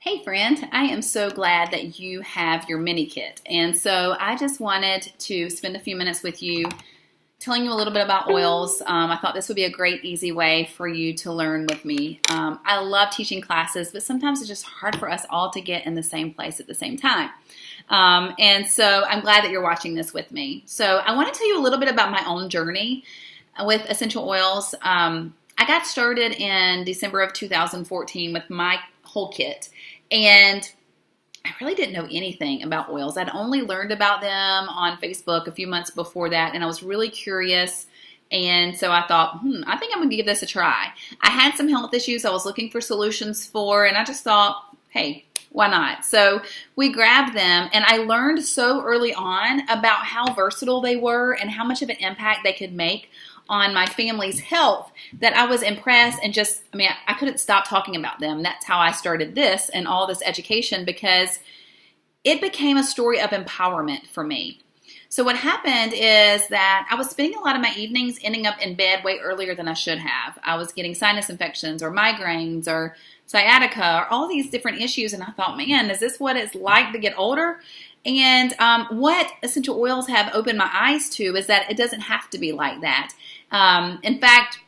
Hey friend, I am so glad that you have your mini kit. And so I just wanted to spend a few minutes with you telling you a little bit about oils. I thought this would be a great, easy way for you to learn with me. I love teaching classes, but sometimes it's just hard for us all to get in the same place at the same time. And so I'm glad that you're watching this with me. So I want to tell you a little bit about my own journey with essential oils. I got started in December of 2014 with my whole kit. And I really didn't know anything about oils. I'd only learned about them on Facebook a few months before that, and I was really curious. And so I thought, I think I'm going to give this a try. I had some health issues I was looking for solutions for, and I just thought, hey, why not? So we grabbed them, and I learned so early on about how versatile they were and how much of an impact they could make on my family's health that I was impressed and I couldn't stop talking about them. That's how I started this and all this education, because it became a story of empowerment for me. So what happened is that I was spending a lot of my evenings ending up in bed way earlier than I should have. I was getting sinus infections or migraines or sciatica or all these different issues. And I thought, man, is this what it's like to get older? And what essential oils have opened my eyes to is that it doesn't have to be like that. In fact,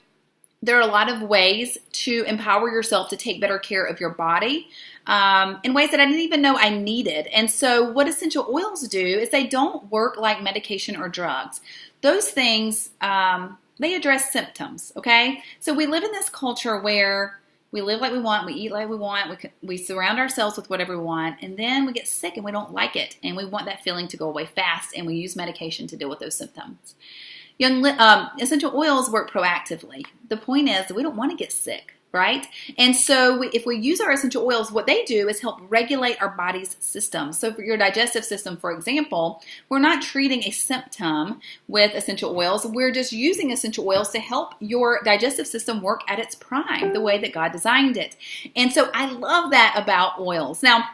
there are a lot of ways to empower yourself to take better care of your body in ways that I didn't even know I needed. And so what essential oils do is they don't work like medication or drugs. Those things, they address symptoms, okay? So we live in this culture where we live like we want, we eat like we want, we surround ourselves with whatever we want, and then we get sick and we don't like it, and we want that feeling to go away fast, and we use medication to deal with those symptoms. Essential oils work proactively. The point is that we don't want to get sick, right? And so if we use our essential oils, what they do is help regulate our body's system. So for your digestive system, for example, we're not treating a symptom with essential oils. We're just using essential oils to help your digestive system work at its prime, the way that God designed it. And so I love that about oils. Now,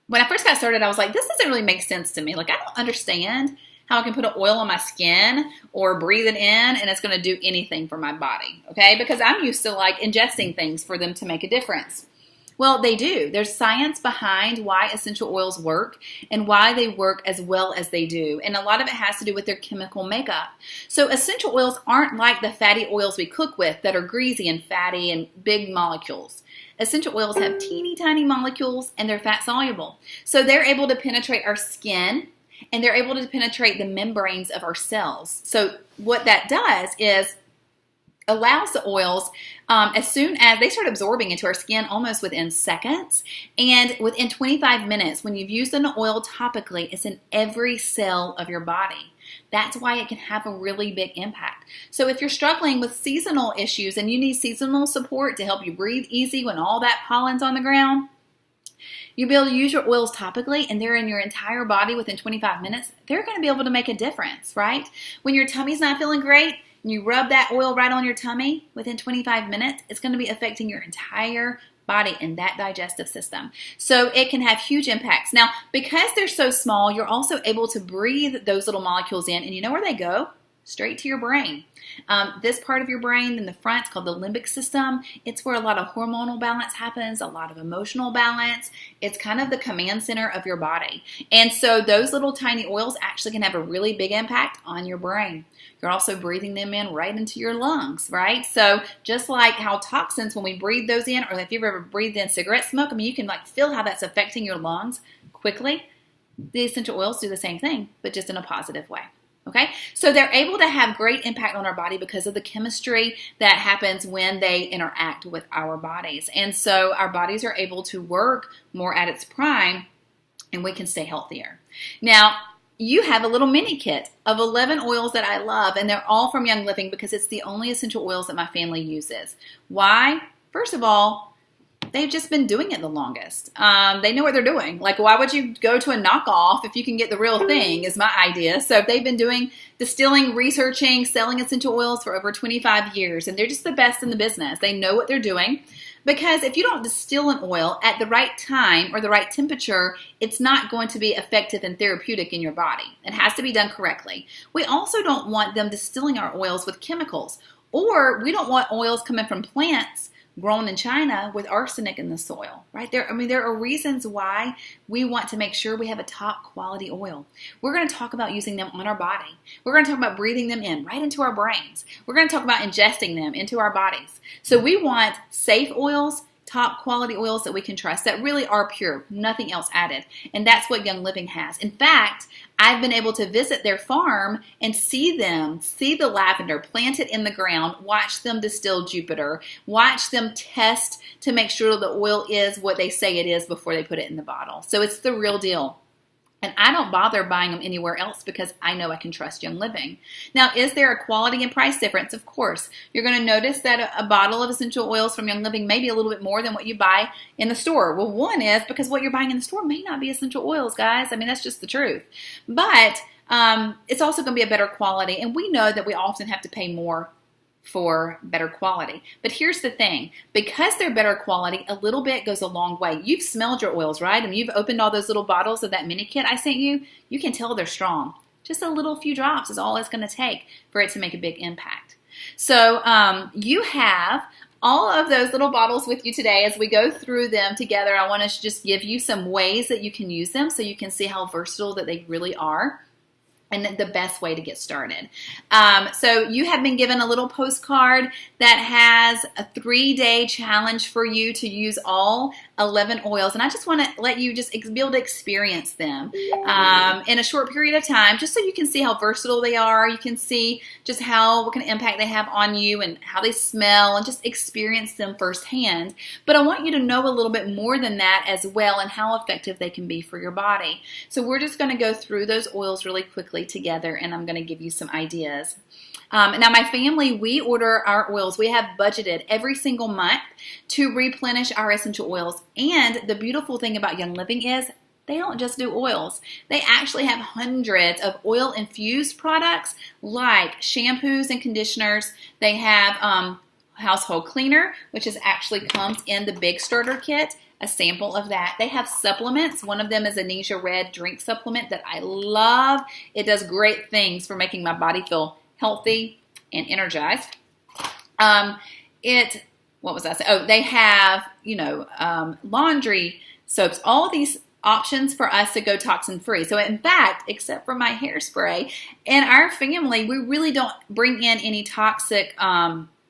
when I first got started, I was like, this doesn't really make sense to me. Like, I don't understand how I can put an oil on my skin or breathe it in and it's going to do anything for my body, okay? Because I'm used to like ingesting things for them to make a difference. Well, they do. There's science behind why essential oils work and why they work as well as they do. And a lot of it has to do with their chemical makeup. So essential oils aren't like the fatty oils we cook with that are greasy and fatty and big molecules. Essential oils have teeny tiny molecules and they're fat soluble. So they're able to penetrate our skin, and they're able to penetrate the membranes of our cells. So what that does is allows the oils, as soon as they start absorbing into our skin almost within seconds, and within 25 minutes, when you've used an oil topically, it's in every cell of your body. That's why it can have a really big impact. So if you're struggling with seasonal issues and you need seasonal support to help you breathe easy when all that pollen's on the ground, you'll be able to use your oils topically and they're in your entire body within 25 minutes. They're going to be able to make a difference, right? When your tummy's not feeling great and you rub that oil right on your tummy within 25 minutes, it's going to be affecting your entire body and that digestive system. So it can have huge impacts. Now, because they're so small, you're also able to breathe those little molecules in, and you know where they go? Straight to your brain. This part of your brain in the front is called the limbic system. It's where a lot of hormonal balance happens, a lot of emotional balance. It's kind of the command center of your body. And so those little tiny oils actually can have a really big impact on your brain. You're also breathing them in right into your lungs, right? So just like how toxins, when we breathe those in, or if you've ever breathed in cigarette smoke, you can like feel how that's affecting your lungs quickly. The essential oils do the same thing, but just in a positive way. Okay, so they're able to have great impact on our body because of the chemistry that happens when they interact with our bodies. And so our bodies are able to work more at its prime and we can stay healthier. Now, you have a little mini kit of 11 oils that I love, and they're all from Young Living because it's the only essential oils that my family uses. Why? First of all, they've just been doing it the longest. They know what they're doing. Like, why would you go to a knockoff if you can get the real thing is my idea. So they've been doing distilling, researching, selling essential oils for over 25 years. And they're just the best in the business. They know what they're doing. Because if you don't distill an oil at the right time or the right temperature, it's not going to be effective and therapeutic in your body. It has to be done correctly. We also don't want them distilling our oils with chemicals. Or we don't want oils coming from plants grown in China with arsenic in the soil, right? There are reasons why we want to make sure we have a top quality oil. We're going to talk about using them on our body. We're going to talk about breathing them in right into our brains. We're going to talk about ingesting them into our bodies. So we want safe oils, top quality oils that we can trust, that really are pure, nothing else added. And that's what Young Living has. In fact, I've been able to visit their farm and see the lavender, plant it in the ground, watch them distill Jupiter, watch them test to make sure the oil is what they say it is before they put it in the bottle. So it's the real deal. And I don't bother buying them anywhere else because I know I can trust Young Living. Now, is there a quality and price difference? Of course. You're going to notice that a bottle of essential oils from Young Living may be a little bit more than what you buy in the store. Well, one is because what you're buying in the store may not be essential oils, guys. I mean, that's just the truth. But it's also going to be a better quality. And we know that we often have to pay more for better quality. But here's the thing, because they're better quality, a little bit goes a long way. You've smelled your oils, right? I mean, you've opened all those little bottles of that mini kit I sent you. You can tell they're strong. Just a few drops is all it's going to take for it to make a big impact. So you have all of those little bottles with you today. As we go through them together, I want to just give you some ways that you can use them so you can see how versatile that they really are, and the best way to get started. So you have been given a little postcard that has a 3-day challenge for you to use all 11 oils. And I just want to let you just be able to experience them in a short period of time, just so you can see how versatile they are. You can see just what kind of impact they have on you and how they smell, and just experience them firsthand. But I want you to know a little bit more than that as well, and how effective they can be for your body. So we're just going to go through those oils really quickly together, and I'm going to give you some ideas. Now, my family, we order our oils. We have budgeted every single month to replenish our essential oils. And the beautiful thing about Young Living is they don't just do oils. They actually have hundreds of oil-infused products like shampoos and conditioners. They have household cleaner, which actually comes in the big starter kit. A sample of that. They have supplements. One of them is a Anesia Red drink supplement that I love. It does great things for making my body feel healthy and energized. What was I saying? Oh, they have, laundry soaps, all these options for us to go toxin free. So in fact, except for my hairspray, in our family, we really don't bring in any toxic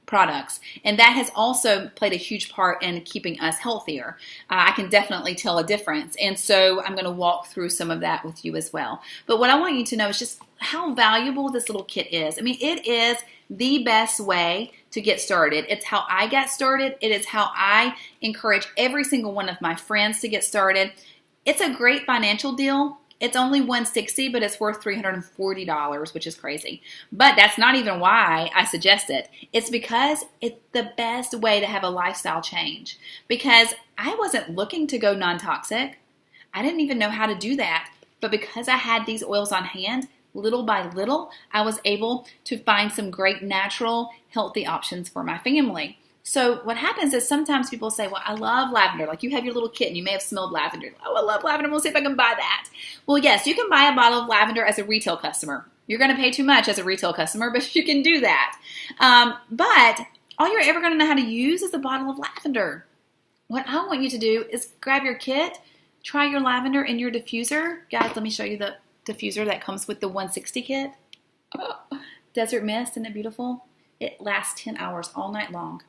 products. And that has also played a huge part in keeping us healthier. I can definitely tell a difference. And so I'm going to walk through some of that with you as well. But what I want you to know is just how valuable this little kit is. I mean, it is the best way to get started. It's how I got started. It is how I encourage every single one of my friends to get started. It's a great financial deal. It's only $160, but it's worth $340, which is crazy. But that's not even why I suggest it. It's because it's the best way to have a lifestyle change. Because I wasn't looking to go non-toxic. I didn't even know how to do that. But because I had these oils on hand, little by little, I was able to find some great natural, healthy options for my family. So what happens is sometimes people say, well, I love lavender. Like you have your little kit and you may have smelled lavender. Oh, I love lavender. We'll see if I can buy that. Well, yes, you can buy a bottle of lavender as a retail customer. You're going to pay too much as a retail customer, but you can do that. But all you're ever going to know how to use is a bottle of lavender. What I want you to do is grab your kit, try your lavender in your diffuser. Guys, let me show you the diffuser that comes with the 160 kit. Oh, Desert Mist, isn't it beautiful? It lasts 10 hours all night long.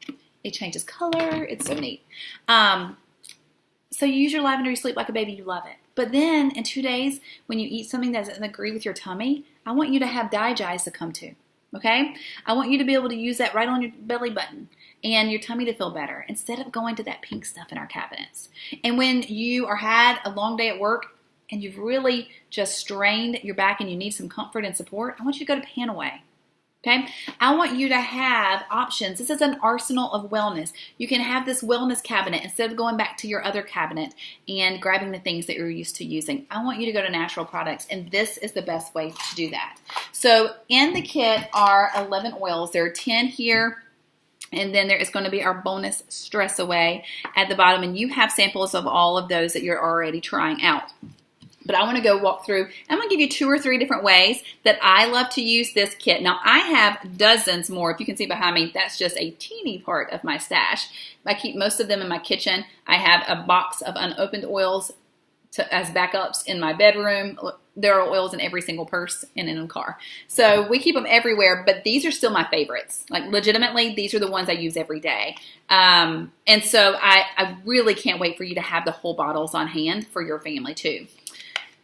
It changes color. It's so neat. So you use your lavender, you sleep like a baby, you love it. But then in 2 days, when you eat something that doesn't agree with your tummy, I want you to have Digest to come to. Okay? I want you to be able to use that right on your belly button and your tummy to feel better instead of going to that pink stuff in our cabinets. And when you had a long day at work and you've really just strained your back and you need some comfort and support, I want you to go to Panaway. Okay, I want you to have options. This is an arsenal of wellness. You can have this wellness cabinet instead of going back to your other cabinet and grabbing the things that you're used to using. I want you to go to natural products, and this is the best way to do that. So in the kit are 11 oils. There are 10 here, and then there is going to be our bonus Stress Away at the bottom, and you have samples of all of those that you're already trying out. But I want to go walk through. I'm going to give you 2 or 3 different ways that I love to use this kit. Now, I have dozens more. If you can see behind me, that's just a teeny part of my stash. I keep most of them in my kitchen. I have a box of unopened oils as backups in my bedroom. There are oils in every single purse and in a car. So we keep them everywhere, but these are still my favorites. Like legitimately, these are the ones I use every day. And so I really can't wait for you to have the whole bottles on hand for your family too.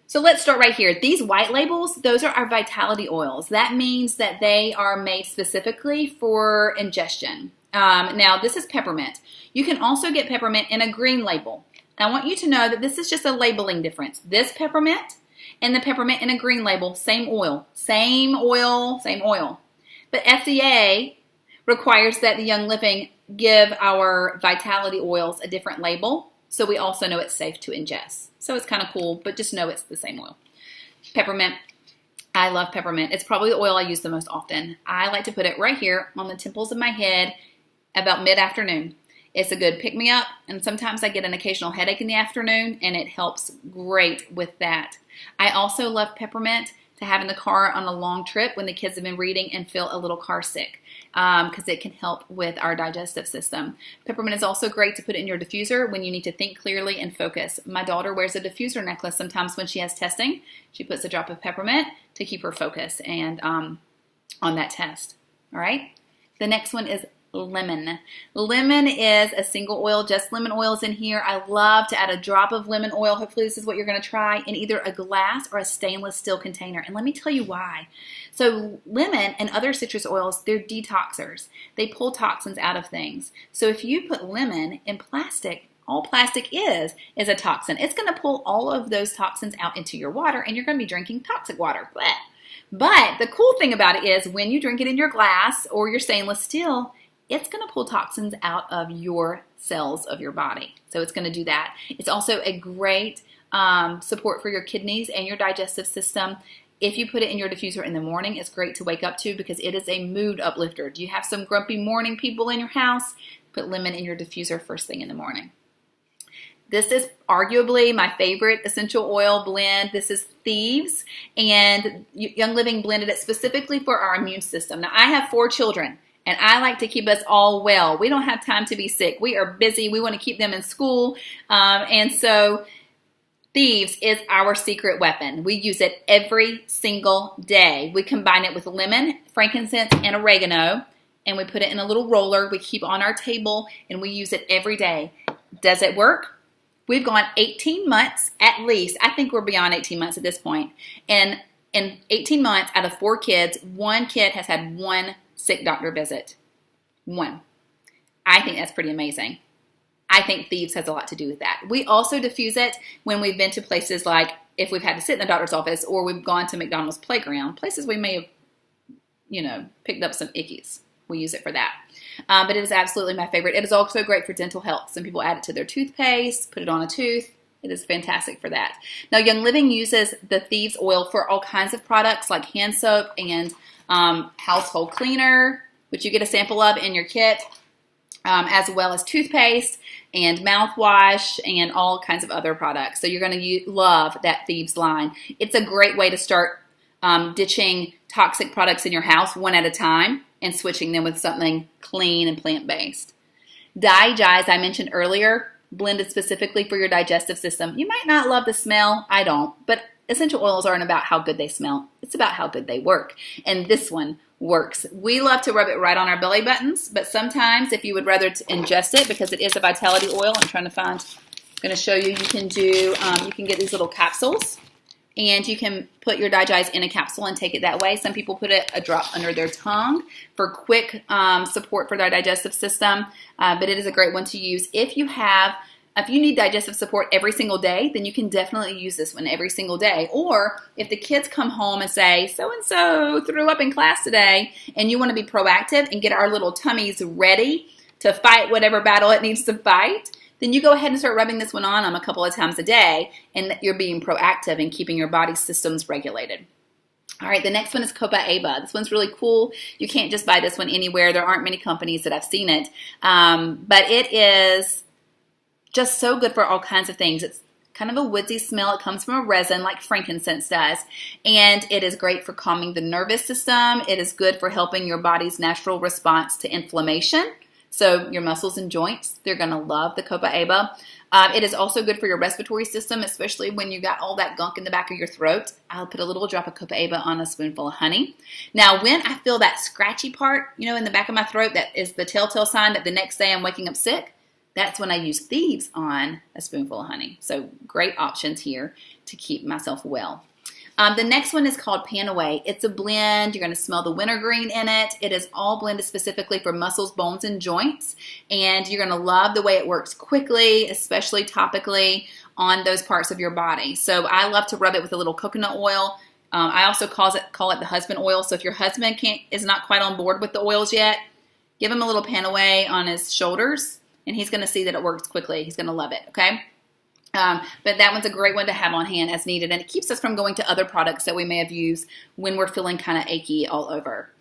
So let's start right here. These white labels, those are our vitality oils. That means that they are made specifically for ingestion. Now, this is peppermint. You can also get peppermint in a green label. I want you to know that this is just a labeling difference. This peppermint and the peppermint in a green label, same oil, same oil, same oil. But FDA requires that the Young Living give our vitality oils a different label, so we also know it's safe to ingest. So it's kind of cool, but just know it's the same oil. Peppermint, I love peppermint. It's probably the oil I use the most often. I like to put it right here on the temples of my head about mid-afternoon. It's a good pick-me-up, and sometimes I get an occasional headache in the afternoon, and it helps great with that. I also love peppermint to have in the car on a long trip when the kids have been reading and feel a little car sick, because it can help with our digestive system. Peppermint is also great to put in your diffuser when you need to think clearly and focus. My daughter wears a diffuser necklace sometimes when she has testing. She puts a drop of peppermint to keep her focus and on that test. All right. The next one is lemon. Lemon is a single oil, just lemon oils in here. I love to add a drop of lemon oil. Hopefully this is what you're going to try in either a glass or a stainless steel container. And let me tell you why. So lemon and other citrus oils, they're detoxers. They pull toxins out of things. So if you put lemon in plastic, all plastic is a toxin. It's going to pull all of those toxins out into your water, and you're going to be drinking toxic water. Blech. But the cool thing about it is when you drink it in your glass or your stainless steel, it's going to pull toxins out of your cells of your body. So it's going to do that. It's also a great support for your kidneys and your digestive system. If you put it in your diffuser in the morning, it's great to wake up to because it is a mood uplifter. Do you have some grumpy morning people in your house? Put lemon in your diffuser first thing in the morning. This is arguably my favorite essential oil blend. This is Thieves, and Young Living blended it specifically for our immune system. Now, I have 4 children. And I like to keep us all well. We don't have time to be sick. We are busy. We want to keep them in school. And so Thieves is our secret weapon. We use it every single day. We combine it with lemon, frankincense, and oregano. And we put it in a little roller we keep on our table. And we use it every day. Does it work? We've gone 18 months at least. I think we're beyond 18 months at this point. And in 18 months, out of 4 kids, 1 kid has had 1 sick doctor visit. 1. I think that's pretty amazing. I think Thieves has a lot to do with that. We also diffuse it when we've been to places like if we've had to sit in the doctor's office or we've gone to McDonald's playground, places we may have, picked up some ickies. We use it for that. But it is absolutely my favorite. It is also great for dental health. Some people add it to their toothpaste, put it on a tooth. It is fantastic for that. Now, Young Living uses the Thieves oil for all kinds of products like hand soap and household cleaner, which you get a sample of in your kit, as well as toothpaste and mouthwash and all kinds of other products. So you're going to love that Thieves line. It's a great way to start ditching toxic products in your house one at a time and switching them with something clean and plant-based. Digest, I mentioned earlier, blended specifically for your digestive system. You might not love the smell. I don't, but essential oils aren't about how good they smell. It's about how good they work. And this one works. We love to rub it right on our belly buttons, but sometimes if you would rather ingest it, because it is a vitality oil, I'm going to show you, you can get these little capsules, and you can put your Digest in a capsule and take it that way. Some people put a drop under their tongue for quick support for their digestive system, but it is a great one to use. If you need digestive support every single day, then you can definitely use this one every single day. Or if the kids come home and say, so-and-so threw up in class today, and you want to be proactive and get our little tummies ready to fight whatever battle it needs to fight, then you go ahead and start rubbing this one on them a couple of times a day, and you're being proactive and keeping your body systems regulated. All right, the next one is Copa Ava. This one's really cool. You can't just buy this one anywhere. There aren't many companies that have seen it, but it is just so good for all kinds of things. It's kind of a woodsy smell. It comes from a resin like frankincense does. And it is great for calming the nervous system. It is good for helping your body's natural response to inflammation. So your muscles and joints, they're going to love the copaiba. It is also good for your respiratory system, especially when you got all that gunk in the back of your throat. I'll put a little drop of copaiba on a spoonful of honey. Now, when I feel that scratchy part, in the back of my throat, that is the telltale sign that the next day I'm waking up sick, that's when I use thieves on a spoonful of honey. So great options here to keep myself well. The next one is called Panaway. It's a blend. You're going to smell the wintergreen in it. It is all blended specifically for muscles, bones, and joints. And you're going to love the way it works quickly, especially topically on those parts of your body. So I love to rub it with a little coconut oil. I also call it the husband oil. So if your husband is not quite on board with the oils yet, give him a little Panaway on his shoulders, and he's going to see that it works quickly. He's going to love it, okay? But that one's a great one to have on hand as needed, and it keeps us from going to other products that we may have used when we're feeling kind of achy all over.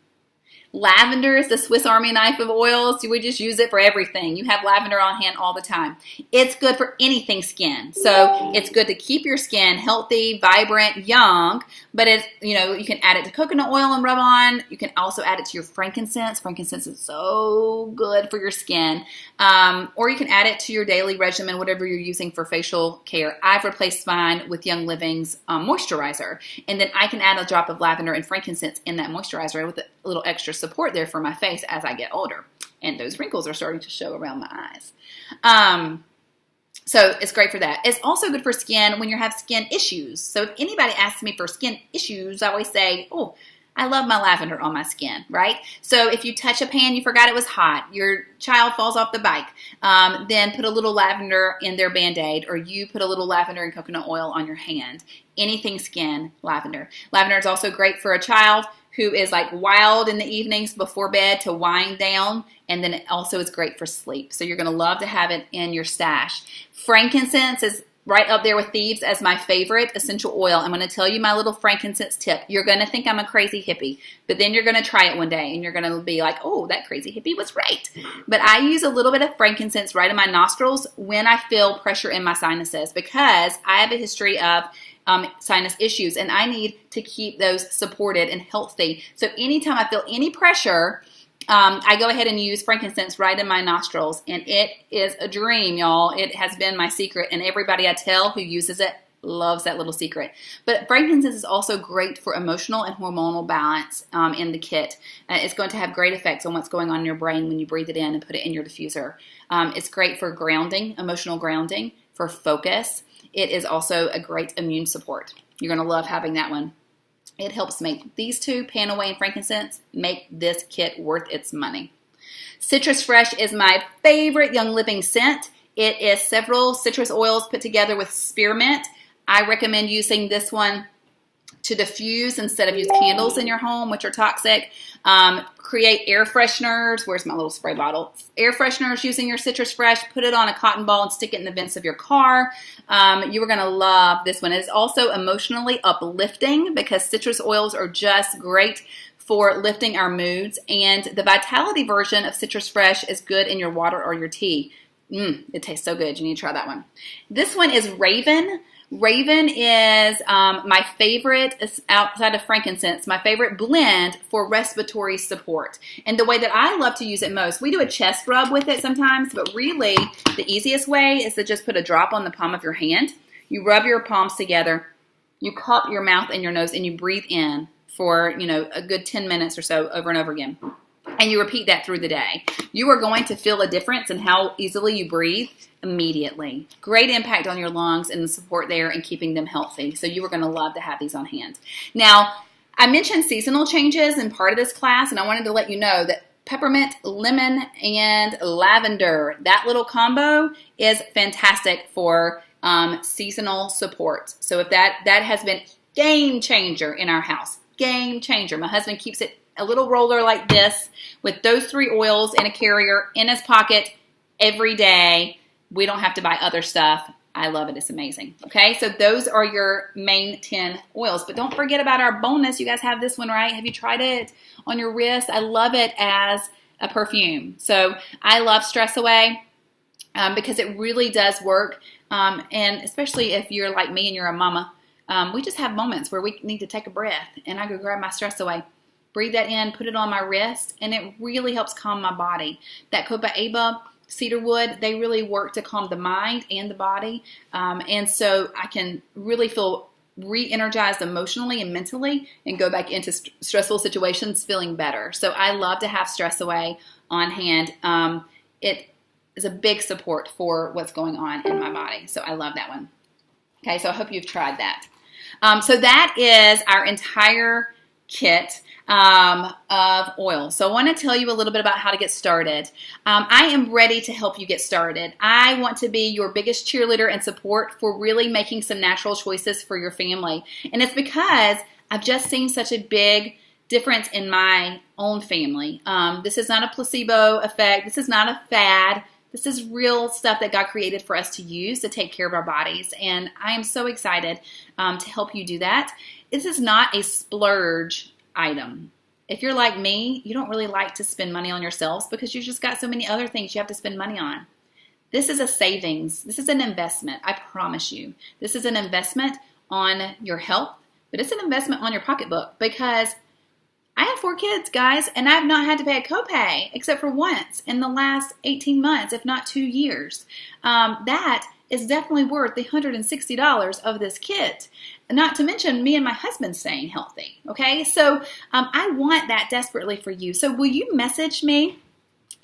Lavender is the Swiss Army knife of oils. We just use it for everything. You have lavender on hand all the time. It's good for anything skin. So it's good to keep your skin healthy, vibrant, young, but you can add it to coconut oil and rub on. You can also add it to your frankincense. Frankincense is so good for your skin. Or you can add it to your daily regimen, whatever you're using for facial care. I've replaced mine with Young Living's moisturizer. And then I can add a drop of lavender and frankincense in that moisturizer with a little extra support there for my face as I get older. And those wrinkles are starting to show around my eyes. So it's great for that. It's also good for skin when you have skin issues. So if anybody asks me for skin issues, I always say, oh, I love my lavender on my skin, right? So if you touch a pan, you forgot it was hot, your child falls off the bike, then put a little lavender in their Band-Aid, or you put a little lavender and coconut oil on your hand. Anything skin, lavender. Lavender is also great for a child who is like wild in the evenings before bed to wind down, and then it also is great for sleep. So you're going to love to have it in your stash. Frankincense is right up there with thieves as my favorite essential oil. I'm going to tell you my little frankincense tip. You're going to think I'm a crazy hippie, but then you're going to try it one day and you're going to be like, oh, that crazy hippie was right. But I use a little bit of frankincense right in my nostrils when I feel pressure in my sinuses, because I have a history of sinus issues and I need to keep those supported and healthy. So anytime I feel any pressure, I go ahead and use frankincense right in my nostrils, and it is a dream, y'all. It has been my secret, and everybody I tell who uses it loves that little secret. But frankincense is also great for emotional and hormonal balance in the kit. It's going to have great effects on what's going on in your brain when you breathe it in and put it in your diffuser. It's great for grounding, emotional grounding, for focus. It is also a great immune support. You're going to love having that one. It helps make these two, Panaway and frankincense, make this kit worth its money. Citrus Fresh is my favorite Young Living scent. It is several citrus oils put together with spearmint. I recommend using this one to diffuse instead of use candles in your home, which are toxic. Create air fresheners. Where's my little spray bottle? Air fresheners using your Citrus Fresh. Put it on a cotton ball and stick it in the vents of your car. You are going to love this one. It is also emotionally uplifting because citrus oils are just great for lifting our moods. And the Vitality version of Citrus Fresh is good in your water or your tea. It tastes so good. You need to try that one. This one is Raven. Raven is my favorite, outside of frankincense, my favorite blend for respiratory support. And the way that I love to use it most, we do a chest rub with it sometimes, but really the easiest way is to just put a drop on the palm of your hand. You rub your palms together, you cup your mouth and your nose, and you breathe in for, a good 10 minutes or so over and over again. And you repeat that through the day. You are going to feel a difference in how easily you breathe immediately. Great impact on your lungs and the support there and keeping them healthy. So you are going to love to have these on hand. Now, I mentioned seasonal changes in part of this class, and I wanted to let you know that peppermint, lemon, and lavender, that little combo is fantastic for seasonal support. So if that has been game changer in our house, game changer. My husband keeps it a little roller like this with those 3 oils in a carrier in his pocket every day. We don't have to buy other stuff. I love it. It's amazing. Okay, so those are your main 10 oils. But don't forget about our bonus. You guys have this one, right? Have you tried it on your wrist? I love it as a perfume. So I love Stress Away. because it really does work. And especially if you're like me and you're a mama, we just have moments where we need to take a breath, and I go grab my stress away. Breathe that in, put it on my wrist, and it really helps calm my body. That copaiba, cedarwood, they really work to calm the mind and the body. And so I can really feel re-energized emotionally and mentally and go back into stressful situations feeling better. So I love to have Stress Away on hand. It is a big support for what's going on in my body. So I love that one. Okay, so I hope you've tried that. So that is our entire kit of oil. So I want to tell you a little bit about how to get started. I am ready to help you get started. I want to be your biggest cheerleader and support for really making some natural choices for your family. And it's because I've just seen such a big difference in my own family. This is not a placebo effect. This is not a fad. This is real stuff that God created for us to use to take care of our bodies. And I am so excited to help you do that. This is not a splurge item. If you're like me, you don't really like to spend money on yourselves because you've just got so many other things you have to spend money on. This is a savings. This is an investment. I promise you. This is an investment on your health, but it's an investment on your pocketbook because I have 4 kids, guys, and I've not had to pay a copay except for once in the last 18 months, if not 2 years. That is definitely worth the $160 of this kit. Not to mention me and my husband staying healthy, okay? So I want that desperately for you. So will you message me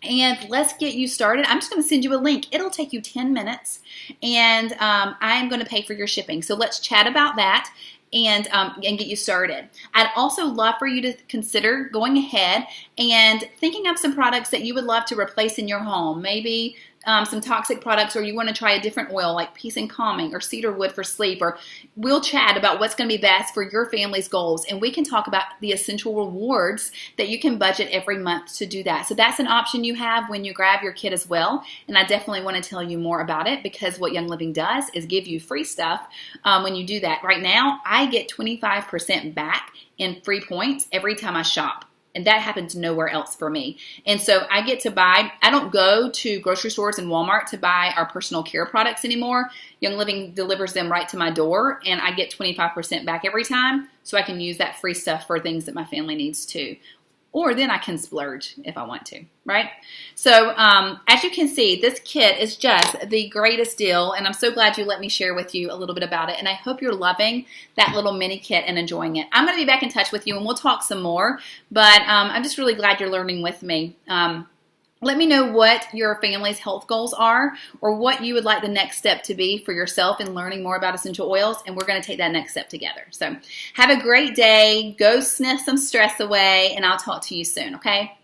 and let's get you started? I'm just going to send you a link. It'll take you 10 minutes, and I'm going to pay for your shipping. So let's chat about that and get you started. I'd also love for you to consider going ahead and thinking of some products that you would love to replace in your home. Maybe some toxic products, or you want to try a different oil like Peace and Calming or cedarwood for sleep, or we'll chat about what's going to be best for your family's goals, and we can talk about the essential rewards that you can budget every month to do that. So that's an option you have when you grab your kit as well, and I definitely want to tell you more about it because what Young Living does is give you free stuff when you do that. Right now, I get 25% back in free points every time I shop. And that happens nowhere else for me. And so I get to buy, I don't go to grocery stores and Walmart to buy our personal care products anymore. Young Living delivers them right to my door, and I get 25% back every time, so I can use that free stuff for things that my family needs too. Or then I can splurge if I want to, right? So as you can see, this kit is just the greatest deal, and I'm so glad you let me share with you a little bit about it, and I hope you're loving that little mini kit and enjoying it. I'm going to be back in touch with you, and we'll talk some more, but I'm just really glad you're learning with me. Let me know what your family's health goals are, or what you would like the next step to be for yourself in learning more about essential oils, and we're going to take that next step together. So have a great day. Go sniff some stress away, and I'll talk to you soon, okay?